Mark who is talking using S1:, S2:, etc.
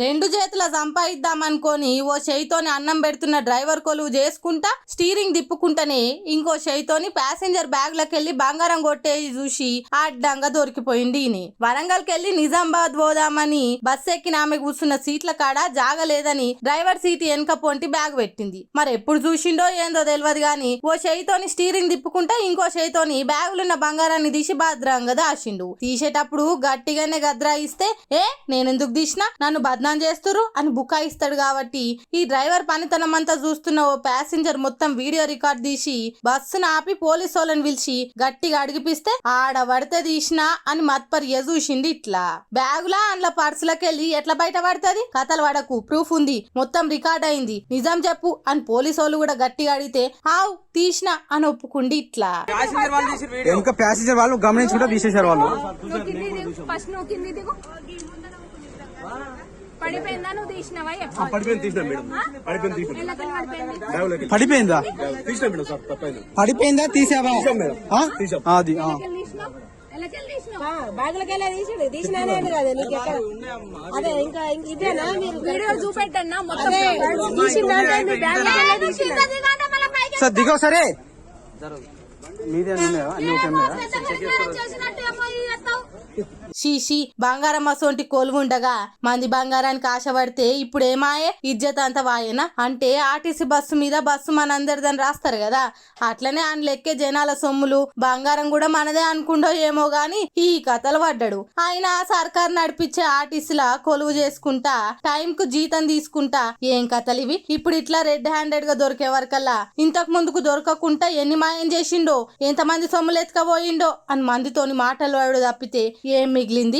S1: రెండు చేతుల సంపాదిద్దామనుకొని ఓ చేయితోని అన్నం పెడుతున్న డ్రైవర్ కొలువు చేసుకుంటా స్టీరింగ్ తిప్పుకుంటానే ఇంకో చేయితోని ప్యాసింజర్ బ్యాగ్లకు వెళ్లి బంగారం కొట్టేది చూసి అడ్డంగా దొరికిపోయింది. వరంగల్కి వెళ్లి నిజామాబాద్ పోదామని బస్ ఎక్కిన ఆమె కూర్చున్న సీట్ల కాడ జాగలేదని డ్రైవర్ సీట్ వెనక పొంటి బ్యాగ్ పెట్టింది. మరి ఎప్పుడు చూసిండో ఏందో తెలియదు గాని ఓ చేయితోని స్టీరింగ్ తిప్పుకుంటా ఇంకో చేయితోని బ్యాగులున్న బంగారాన్ని తీసి భద్రంగా దాచిండు. తీసేటప్పుడు గట్టిగానే గద్రాయిస్తే నేనెందుకు తీసినా నన్ను బద్నాం చేస్తురు అని బుకాయిస్తాడు. కాబట్టి ఈ డ్రైవర్ పనితనమంతా చూస్తున్న ఓ ప్యాసింజర్ మొత్తం వీడియో రికార్డ్ తీసి బస్సును ఆపి పోలీసు వాళ్ళని పిలిచి గట్టిగా అడిగిపిస్తే ఆడ పడితే తీసినా అని మత్పరి చూసింది. ఇట్లా బ్యాగులా అందులో పర్సులకెళ్ళి ఎట్లా బయట పడుతుంది? కథలు పడకు, ప్రూఫ్ ఉంది, మొత్తం రికార్డ్ అయింది, నిజం చెప్పు అని పోలీసు వాళ్ళు కూడా గట్టిగా అడిగితే ఆవు తీసినా అని ఒప్పుకుండి. ఇట్లా
S2: ఇంకా ప్యాసింజర్ వాళ్ళు గమనించుకుంటా తీసేశారు. వాళ్ళు పడిపోయిందా? పడిపోయిందా? తీసావా? అది
S3: బాగులకెళ్ళి తీసినానే కదా నీకు ఎక్కడ అదే ఇంకా ఇదేనా మీరు వీడియో చూపెట్టన్నా మొత్తం
S2: సార్ దిగో సరే మీదే
S1: షీషి బంగారం అసోంటి కొలువుండగా మంది బంగారానికి ఆశపడితే ఇప్పుడు ఏమాయే ఇజ్జత్ అంత వాయేనా? అంటే ఆర్టీసీ బస్సు మీద బస్సు మనందరిదని రాస్తారు కదా, అట్లనే ఆయన లెక్కే జనాల సొమ్ములు బంగారం కూడా మనదే అనుకుండో ఏమో గాని ఈ కథలు పడ్డాడు. ఆయన సర్కార్ నడిపించే ఆర్టీసీలా కొలువు చేసుకుంటా టైం కు జీతం తీసుకుంటా ఏం కథలు ఇవి? ఇప్పుడు ఇట్లా రెడ్ హ్యాండెడ్ గా దొరికే వరకల్లా ఇంతకు ముందుకు దొరకకుండా ఎన్ని మాయం చేసిండో, ఎంతమంది సొమ్ములు ఎత్తుకపోయిండో అని మందితోని మాటలు వాడు తప్పితే ఏం మిగిలింది?